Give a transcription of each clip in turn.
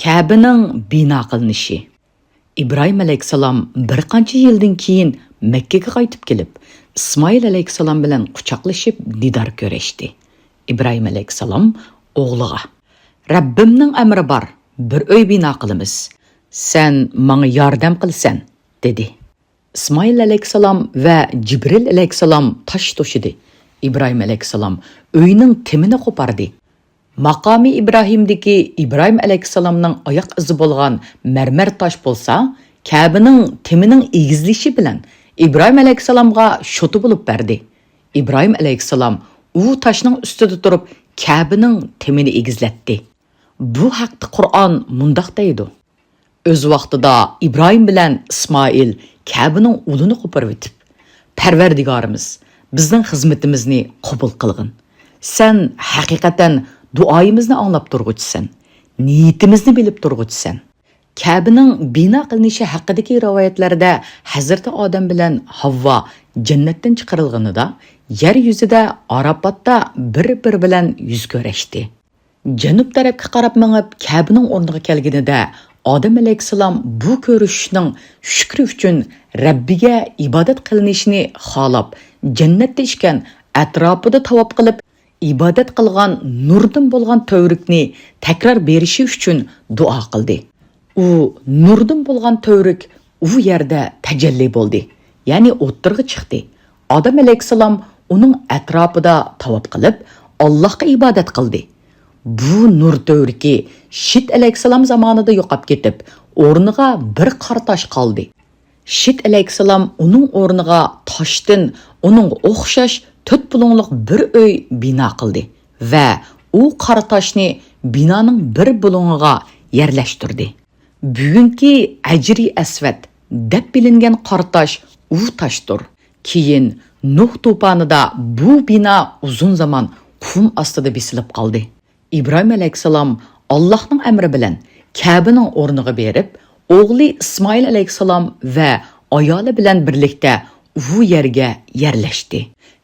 Kabe'ning bino qilinishi. İbrahim alayhissalom bir qancha yildan keyin Makkaga qaytib kelib, İsmoil alayhissalom bilan quchoqlashib didor ko'rishdi. İbrahim alayhissalom o'g'liga: "Rabbimning amri bor, bir uy bino qilamiz. Sen menga yordam qilsan", dedi. İsmoil alayhissalom va Jibril alayhissalom tosh to'shidi. İbrahim alayhissalom uyning timini qo'pardi. Maqami İbrahimdagi İbrahim alayhissalomning oyoq izi bo'lgan marmar tosh bo'lsa, Kabe'ning timining egizlishi bilan İbrahim alayhissalomga shoti bo'lib berdi. İbrahim alayhissalom u toshning ustida turib Kabe'ning timini egizlatdi. Bu haqda Qur'on mundoq deydi: O'z vaqtida İbrahim bilan İsmoil Kabe'ning ulini qo'parib o'tib, Parvardigorimiz bizning xizmatimizni qabul qilgin. Sen haqiqatan duoyimizni anglab turg'uchisan, niyatimizni bilib turg'uchisan. Kabe'ning bino qilinishi haqidagi rivoyatlarda Hazrati Odam bilan Havvo jannatdan chiqarilganida yer yuzida Arafotda bir-bir bilan yuz ko'rishdi. Janub tarafga qarab mengib Kabe'ning o'rniga kelganida Odam alayhissalom bu ko'rishning shukri uchun Rabbiga ibodat qilinishini xolab, jannatda ishgan atrofida tavob qilib ibodat qilgan nurdan bo'lgan to'vrikni takror berishi uchun duo qildi. U nurdan bo'lgan to'vrik u yerda tajalli bo'ldi, ya'ni o'ttirg'i chiqdi. Odam alayhissalom uning atrofida tavob qilib Allohga ibodat qildi. Bu nur to'vriki Shit alayhissalom zamonida yo'qolib ketib, o'rniga bir qora tosh qoldi. Shit alayhissalom uning o'rniga toshdan uning o'xshash 4 bulungliq bir uy bino qildi va u qora toshni binoning bir bulungiga yerlashtirdi. Bugungi Ajri Asvad deb bilingan qora tosh u toshdir. Keyin Nuh to'fonida bu bino uzun zaman qum ostida besilib qoldi. İbrahim alayhissalom Allohning amri bilan Kabe'ning o'rniga berib, o'g'li İsmoil alayhissalom va ayoli bilan birlikda u yerga yerlashdi.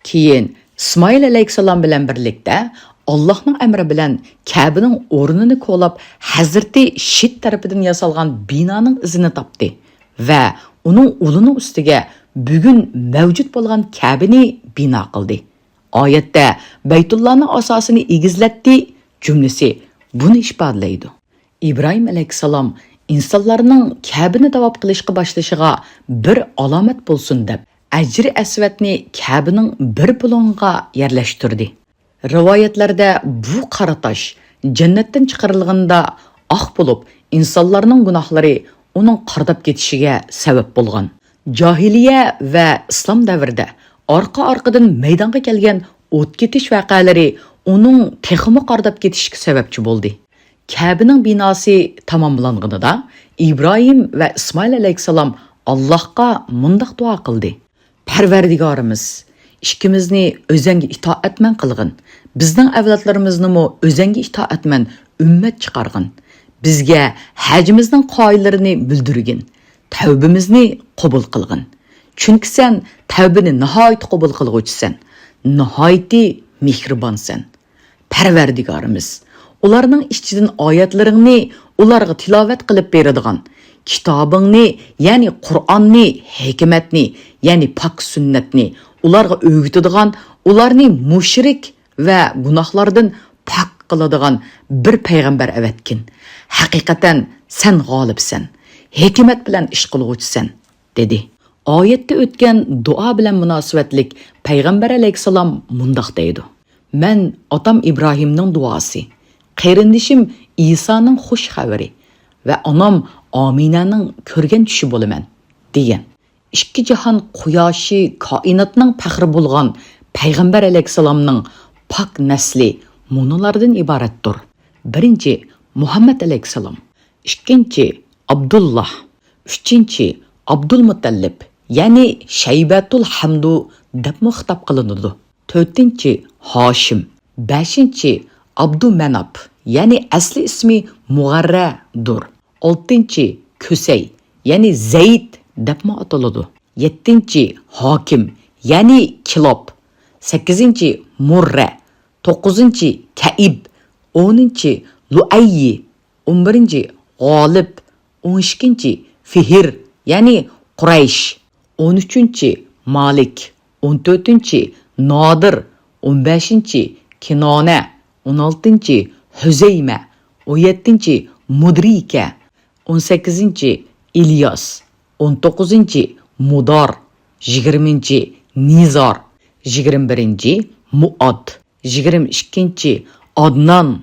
Keyin İsmoil alayhissalom bilan birlikda Allohning amri bilan Kabe'ning o'rnini qo'lab Hazrati Shit tarafidan yasalgan binoning izini topdi va uning ulini ustiga bugun mavjud bo'lgan Kabe'ni bino qildi. Oyatda Baytullohning asosini egizlatdi jumlasi buni ifodalaydi. İbrahim alayhissalom insonlarning Kabe'ni tavob qilishga boshlashiga bir alomat bo'lsin deb Ajri Aswadni Kabe'ning bir bulungiga yerlashtirdi. Rivoyatlarda bu qora tosh jannatdan chiqarilganda oq bo'lib, insonlarning gunohlari uning qardab ketishiga sabab bo'lgan. Jahiliya va islom davrida orqa-orqadan maydonga kelgan o't ketish voqealari uning texmi qardab ketishiga sababchi bo'ldi. Kabe'ning binosi tamomlanganida İbrahim va İsmoil alayhissalom Allohga mundoq duo qildi: Parvardigorimiz, ishkimizni o'zingga itoatman qilgin. Bizning avlodlarimizni o'zingga itoatman ummat chiqargin. Bizga hajimizning qoidalarini bildirgin. Tavbimizni qabul qilgin. Chunki sen tavbani nihoyat qabul qilguvchisan. Nihoyat mehribonsan. Parvardigorimiz, ularning ichidan oyatlaringni ularga tilovat qilib beradigan, kitobingni, ya'ni Qur'onni, hikmatni, ya'ni pok sunnatni ularga o'rgatadigan, ularni mushrik va gunohlardan pok qiladigan bir payg'ambar avatgin. Haqiqatan sen g'olibsan, hikmat bilan ish qilguvchisan, dedi. Oyatda o'tgan duo bilan munosabatlik payg'ambar alayhissalom mundoq deydi: Men otam İbrahimning duosi, qarindishim İsa'ning xush xabari va onam Aminaning ko'rgan tushi bo'laman, degan. Ikki jahon quyoshi, koinotning faxri bo'lgan payg'ambar alayhissalomning pok nasli munolardan iboratdir. Birinchi Muhammad alayhissalom, ikkinchi Abdullah, uchinchi Abdulmutallib, ya'ni Shaybatul Hamdu deb xitob qilinadi. To'rtinchi Hoshim, beshinchi Abdumanab, ya'ni asli ismi Mug'arradur. Oltinchi Kusay, ya'ni Zayd deb ataladi. Yettinchi Hokim, ya'ni Kilob. Sakkizinchi Murra, to'qqizinchi Kaib, 10-chi Luayyi, 11-chi G'olib, 12. Fihr, ya'ni Quraysh, 13. Malik, 14. Nodir, 15. Kinona, 16. Huzayma, 17. Mudrika, 18. İlyas, 19. Mudar, 20. Nizar, 21. Muad, 22. Adnan.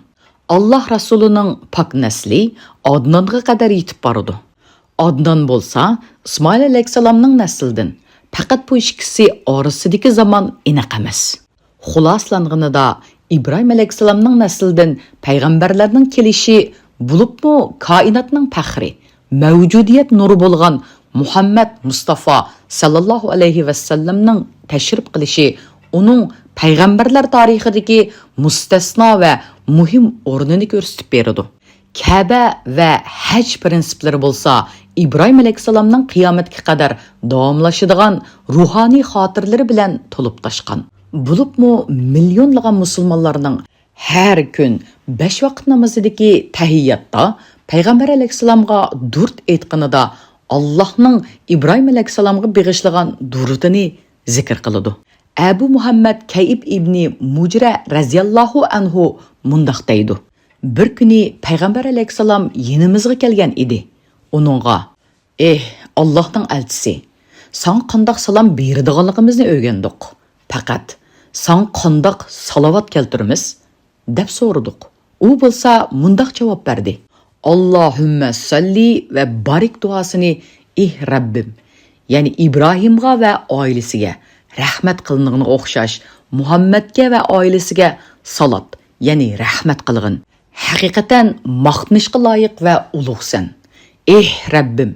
Allah Rasuluning pak nasli Adnanga qadar yetib boradi. Adnan bo'lsa, İsmoil alayhisalomning naslidan. Faqat bu ikkisi orasidagi zaman aniq emas. Xuloslanganida İbrahim alayhisalomning naslidan payg'ambarlarning kelishi bo'libmi koinotning faxri, mavjudiyat nuri bo'lgan Muhammad Mustafa sallallohu alayhi va sallamning tashrif qilishi uning payg'ambarlar tarixidagi mustasno va muhim o'rnini ko'rsatib beradi. Ka'ba va haj prinsiplari bo'lsa, İbrahim alayhisalomning qiyomatga qadar davomlashadigan ruhoniy xotiralari bilan to'lib toshgan. Bo'libmi millionlagan musulmonlarning har kun 5 vaqt namozidagi tahiyyatda payg'ambar alayhisalomga durud aytganida Allohning İbrahim alayhisalomga beg'ishlagan durudini zikr qiladi. Abu Muhammad Kayib ibn Mujra raziyallohu anhu mundaq deydi. Bir kuni payg'ambar alayhisalom yinimizga kelgan edi. Uningga: Allohning elchisi, san qandoq salom beradiganligimizni o'rgandik. Faqat san qandoq salovat keltiramiz deb so'radik. U bo'lsa mundaq javob berdi: Allohumma salli va barik duosini Rabbim, ya'ni İbrahimga va oilasiga rahmat qilinig'iga o'xshash Muhammadga va oilasiga salat, ya'ni rahmat qilg'in. Haqiqatan maqtanishga loyiq va ulug'san. Rabbim,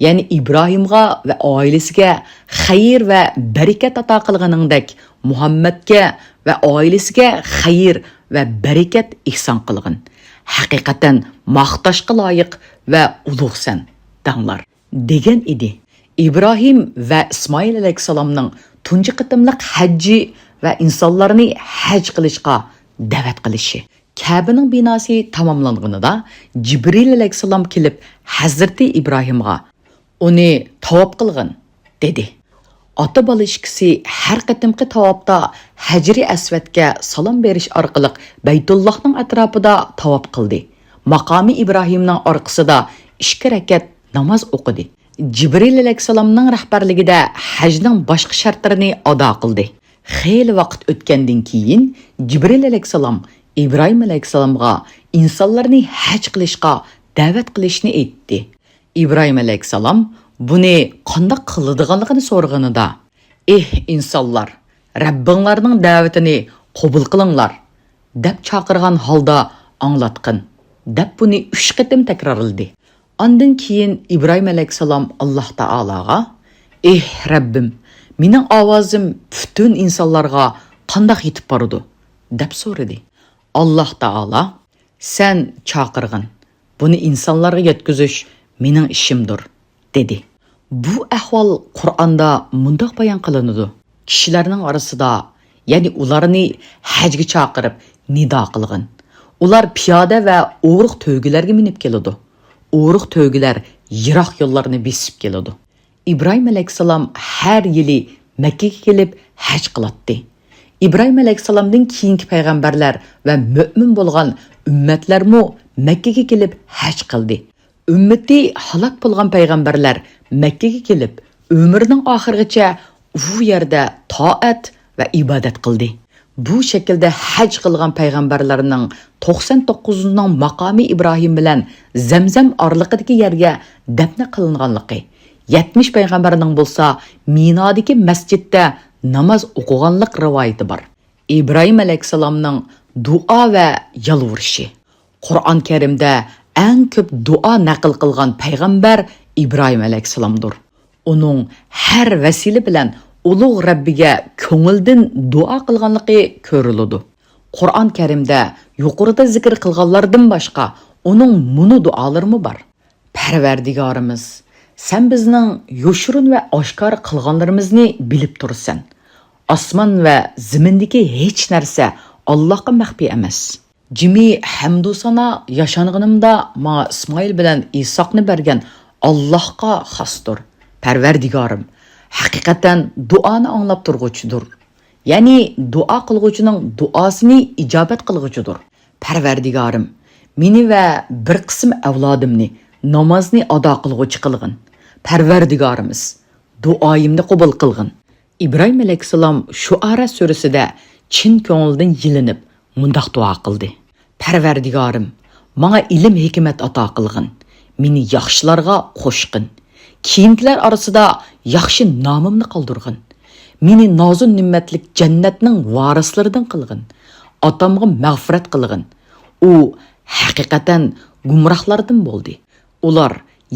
ya'ni İbrahimga va oilasiga xayr va barakat ato qilganingdek Muhammadga va oilasiga xayr va barakat ihson qilg'in. Haqiqatan maqtashga loyiq va ulug'san danglar degan edi. İbrahim va İsmoil alayhisalomning tunji qitimliq hajji va insonlarni haj qilishga da'vat qilishi. Ka'baning binosi tamomlanganida Jibril alayhisalom kelib Hazrati İbrahimga uni tavob qilgin dedi. Ota bola ikkisi har qatimqi tavobda Hajri Aswadga salom berish orqali Baytullohning atrofida tavob qildi. Maqomi İbrahimning orqasida 2 rakat namoz o'qidi. Jibril alayhisalomning rahbarligida hajning boshqa shartlarini ado qildi. Xeyli vaqt o'tgandan keyin Jibril alayhisalom İbrahim alayhisalomga insonlarni haj qilishga da'vat qilishni aytdi. İbrahim alayhisalom buni qanday qiladiganligini so'rganida: insonlar, Rabbinglarning da'vatini qabul qilinglar deb chaqirgan holda anglatqin deb buni 3 qatim takrorladi. Ondan keyin İbrahim alayhisalom Alloh taologa: Rabbim, mening ovozim butun insonlarga qanday yetib boradi deb so'radi. Alloh taolo: sen chaqirgin, buni insonlarga yetkazish mening ishimdir dedi. Bu ahvol Qur'onda mundaq bayon qilinadi. Kishilarning orasida, ya'ni ularni hajga chaqirib nido qilgin. Ular piyoda va o'riq to'ygilarga minib keladi. O'riq to'ygilar yiroq yo'llarni besib keladi. İbrahim alayhisalom har yili Makkaga kelib haj qiladi. İbrahim alayhisalomdan keyingi payg'ambarlar va mu'min bo'lgan ummatlarmo Makkaga kelib haj qildi. Ummati halok bo'lgan payg'ambarlar Makkaga kelib umrining oxirigacha u yerda toat va ibodat qildi. Bu shaklda haj qilgan payg'ambarlarning 99ning maqomi İbrahim bilan Zamzam orliqidagi yerga dafn qilinganligi, 70 payg'ambarning bo'lsa Minodagi masjidda namoz o'qiganlik rivoyati bor. İbrahim alayhisalomning duo va yalvurishi. Qur'on Karimda eng ko'p duo naql qilgan payg'ambar İbrahim alayhisalomdir. Uning har vasila bilan ulug' Rabbiga ko'ngildan duo qilganligi ko'riladi. Qur'on Karimda yuqorida zikr qilganlardan boshqa uning muni duolarimi bor. Parvardigorimiz, sen bizning yo'shirin va oshkor qilganlarimizni bilib tursan. Osmon va zimindagi hech narsa Allohga maxfiy emas. Jimi hamdu sana yaşanğınımda ma İsmail bilan İsaqni bergen Allohga xosdir. Parvardigorim, haqiqatan duoni anglab turg'uchidir. Ya'ni duo qilg'uchining duosini ijobat qilg'uchidir. Parvardigorim, meni va bir qism avlodimni namozni ado qilg'uchi qilg'in. Parvardigorimiz, duoyimni qabul qilg'in. İbrahim alayhissalom Shuara surasida chin ko'ngildan yilinib mundaq duo qildi. Parvardigorim, menga ilm hikmat ato qilg'in. Meni yaxshilarga qo'shqin. Keyingilar orasida yaxshi nomimni qoldirg'in. Meni nozun ne'matlik jannatning varislaridan qilg'in. Otamga mag'firat qilg'in. U haqiqatan gumrohlardan bo'ldi. Ular,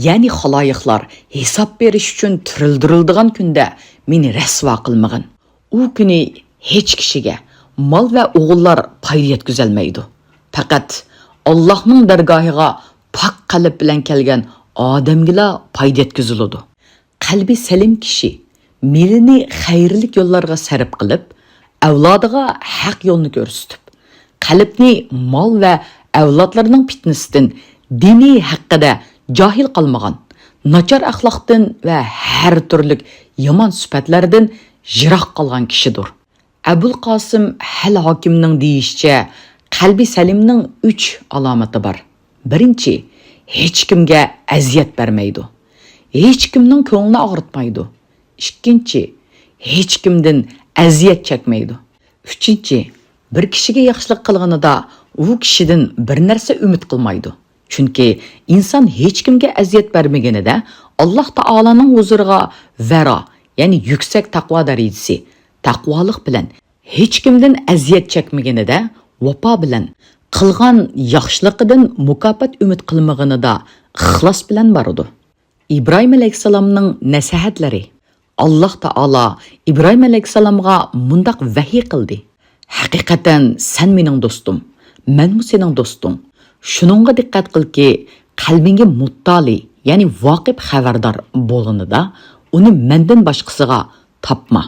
ya'ni xaloyiqlar hisob berish uchun tirildirildigan kunda meni rasvo qilmag'in. U kuni hech kishiga mol va o'g'illar foyda yetkazolmaydi. Faqat Allohning dargohiga pok qalb bilan kelgan odamgina foyda yetkaziladi. Qalbi salim kishi melini xayrli yo'llarga sarf qilib, avlodiga haq yo'lni ko'rsatib, qalbni mol va avlodlarning fitnasidan diniy haqida jahil qolmagan, nachar axloqdan va har turli yomon sifatlardan yiroq qolgan kishidir. Abul Qosim Hal hokimning deyishicha, qalbi salimning 3 alomati bor. Birinchi, hech kimga aziyat bermaydi. Hech kimning ko'nglini og'ritmaydi. Ikkinchi, hech kimdan aziyat chekmaydi. Uchinchi, bir kishiga yaxshilik qilganida u kishidan bir narsa umid qilmaydi. Chunki inson hech kimga aziyat bermaganida Alloh taolaning huzuriga varo, ya'ni yuksak taqvo darajasi, taqvolik bilan hech kimdan aziyat chekmaganida vafo bilan qilgan yaxshiligidan mukofot umid qilmaganida ixlos bilan boradi. İbrahim alayhissalomning nasihatlari. Alloh taolo İbrahim alayhissalomga mundaq vahiy qildi. Haqiqatan sen mening do'stim, menmi sening do'sting. Shuningga diqqat qilki, qalbingga muttali, ya'ni voqib xabardor bo'lganida uni mendan boshqasiga topma.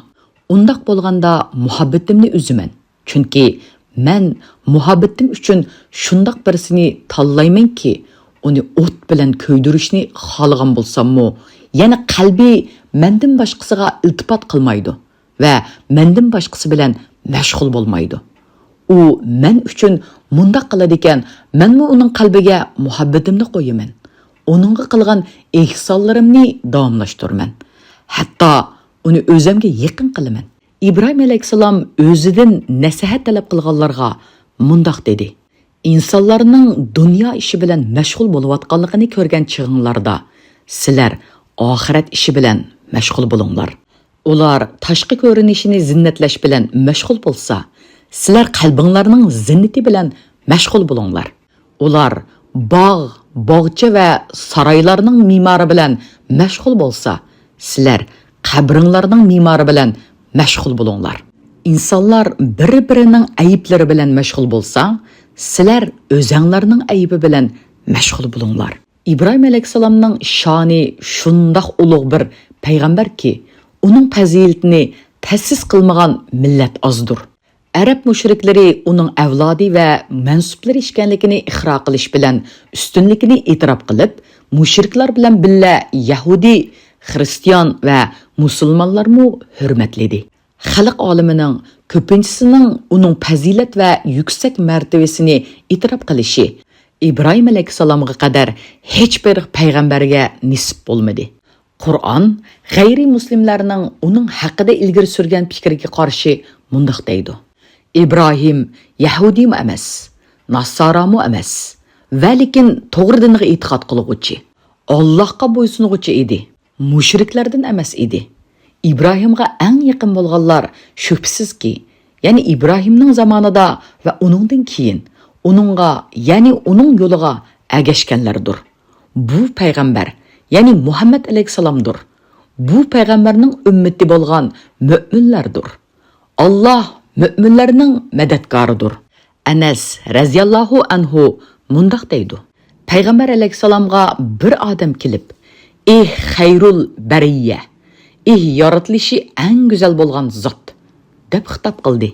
Undaq bo'lganda muhabbatimni uzaman. Chunki men muhabbatim uchun shundaq birisini tanlaymanki, uni o't bilan ko'ydirishni xohlagan bo'lsam-mu, yana qalbi mendan boshqasiga iltifot qilmaydi va mendan boshqasi bilan mashg'ul bo'lmaydi. U men uchun mundaq qiladi ekan, menmi uning qalbiga muhabbatimni qo'yaman. Uningga qilgan ehsonlarimni davomlashtiraman. Hatto uni o'zimga yaqin qilaman. İbrahim alayhissalom o'zidan nasihat talab qilganlarga mundaq dedi. İnsanlarning dunyo ishi bilan mashg'ul bo'layotganligini ko'rgan chig'inglarda sizlar oxirat ishi bilan mashg'ul bo'linglar. Ular tashqi ko'rinishini zinnatlash bilan mashg'ul bo'lsa, sizlar qalbinglarning zinnati bilan mashg'ul bo'linglar. Ular bog', bog'cha va saroylarning me'mori bilan mashg'ul bo'lsa, sizlar qabringlarning me'mori bilan mashg'ul bo'linglar. İnsanlar bir-birining ayiblari bilan mashg'ul bo'lsa, sizlar o'zinglarning ayibi bilan mashg'ul bo'linglar. İbrahim alayhissalomning shoni shundoq ulug' bir payg'ambarki, uning fazilatini ta'sis qilmagan millat ozdir. Arab mushriklari uning avlodi va mansublari ekanligini iqro qilish bilan ustunligini e'tirof qilib, mushriklar bilan billa Yahudi, Xristian va musulmonlarni hurmatladi. Xalq olimining ko'pinchisining uning fazilat va yuksak martabasini e'tirof qilishi İbrahim alayhissalomga qadar hech bir payg'ambarga nisb bo'lmadi. Qur'on g'ayri muslimlarning uning haqida ilgari surgan fikriga qarshi mundaq deydi. İbrahim Yahudiymi emas, Nasaramu emas, va lekin to'g'ri dinga e'tiqod qiluvchi, Allohga bo'ysunuvchi edi. Mushriklardan emas edi. İbrahimga eng yaqin bo'lganlar shubsizki, ya'ni İbrahimning zamonida va uningdan keyin uningga, ya'ni uning yo'liga agashganlardir. Bu payg'ambar, ya'ni Muhammad alayhissalomdir. Bu payg'ambarning ummati bo'lgan mu'minlardir. Alloh mu'minlarning madadkoridir. Anas raziyallohu anhu mundaq deydi. Payg'ambar alayhissalomga bir odam kelib, "Ey xayrul bariyya, ey yaratilishi eng go'zal bo'lgan zot" deb xitob qildi.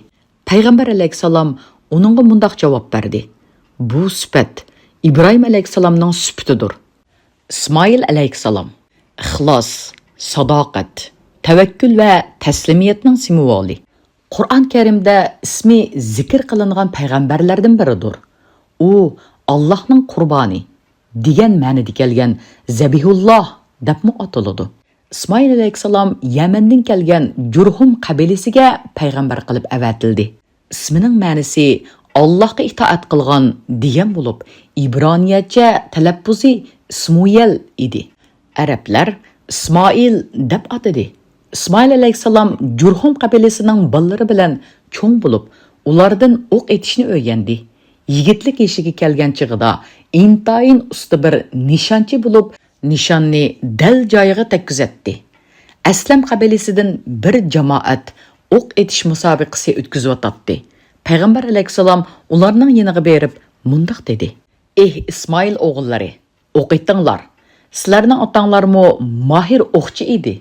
Payg'ambar alayhissalom uningga mundaq javob berdi. Bu sifat İbrahim alayhissalomning sifatidir. İsmoil alayhissalom ixlos, sadoqat, tavakkul va taslimiyatning simvoli. Qur'on Karimda ismi zikr qilingan payg'ambarlardan biridir. U Allohning qurboni degan ma'noda kelgan Zabihulloh deb ataladi. İsmoil alayhissalom Yamandan kelgan Jurhum qabilasiga payg'ambar qilib avatildi. Ismining ma'nosi Allohga itoat qilgan degan bo'lib, İbraniyacha talaffuzi Ismoil edi. Arablar İsmoil deb atadi. İsmoil alayhissalom Jurhum qabilasining bolalari bilan cho'ng bo'lib, ulardan o'q etishni o'rgandi. Yigitlik yoshiga kelgan chig'ida intayin usta bir nishonchi bo'lib, nishonni dal joyiga tekkizatdi. Aslam qabilasidan bir jamoat o'q etish musobaqasi o'tkazayotdi. Payg'ambar alayhissalom ularning yoniga berib mundaq dedi: "Ey İsmoil o'g'illari, o'q etinglar. Sizlarning otanglarmi mahir o'qchi edi."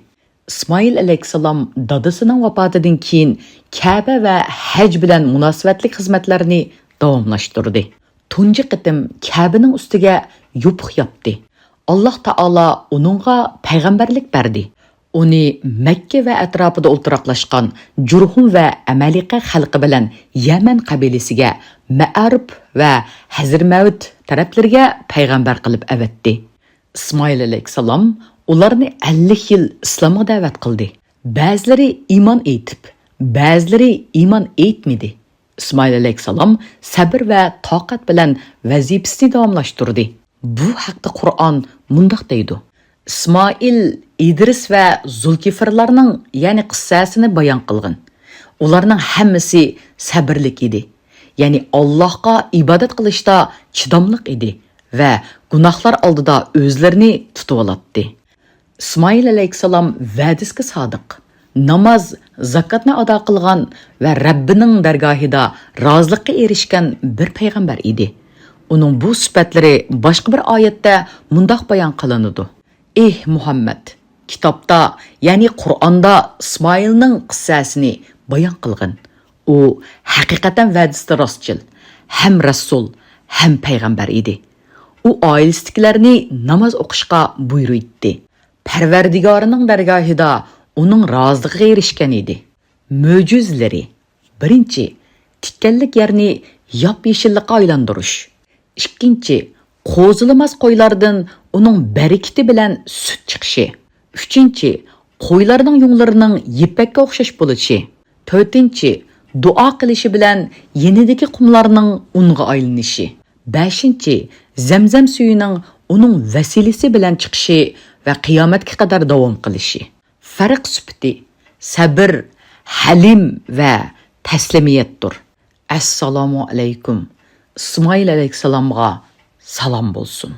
İsmoil alayhissalom dadasining vafotidan keyin Ka'ba va haj bilan munosabatli xizmatlarni davomlashtirdi. Tunji qitim Ka'baning ustiga yopiq yopdi. Alloh taolo uningga payg'ambarlik berdi. Uni Makka va atrofida o'ltiraqlashgan Jurhum va Amaliqa xalqi bilan Yaman qabilasiga, Ma'arib va Hazirmavt taraflariga payg'ambar qilib avatdi. İsmoil alayhissalom ularni 50 yil islomga da'vat qildi. Ba'zilari iymon etib, ba'zilari iymon etmadi. İsmoil alayhissalom sabr va toqat bilan vazifasini davomlashtirdi. Bu haqda Qur'on mundaq deydi: İsmoil, İdris va Zulkifrlarning, ya'ni qissasini bayon qilgan. Ularning hammasi sabrlik edi. Ya'ni Allohga ibodat qilishda chidamliq edi va gunohlar oldida o'zlarini tutib oladi. İsmoil alayhissalom va'dasiga sodiq, namoz, zakotni ado qilgan va Rabbining dargohida rozilikka erishgan bir payg'ambar edi. Uning bu sifatlari boshqa bir oyatda mundoq bayon qilinadi: "Ey Muhammad, kitobda, ya'ni Qur'onda İsmoilning qissasini bayon qilgan. U haqiqatan va'dasida rostchil, ham rasul, ham payg'ambar edi. U oilasidagilarni namoz o'qishga buyurdi. Parvardigorining dargohida uning roziligiga erishgan edi. Mo'jizalari: birinchi, tikkanlik yerni yop-yeshillikqa aylantirish. Ikkinchi, qo'zilamas qo'ylardan uning barakati bilan sut chiqishi. Uchinchi, qo'ylarning yunglarining yipakka o'xshash bo'lishi. To'rtinchi, duo qilishi bilan yenidagi qumlarning unga aylanishi. Beshinchi, Zamzam suyining uning vasilasi bilan chiqishi va qiyomatga qadar davom qilishi. Farq sifati sabr, halim va taslimiyatdir. Assalomu alaykum. İsmoil alayhissalomga salom bo'lsin.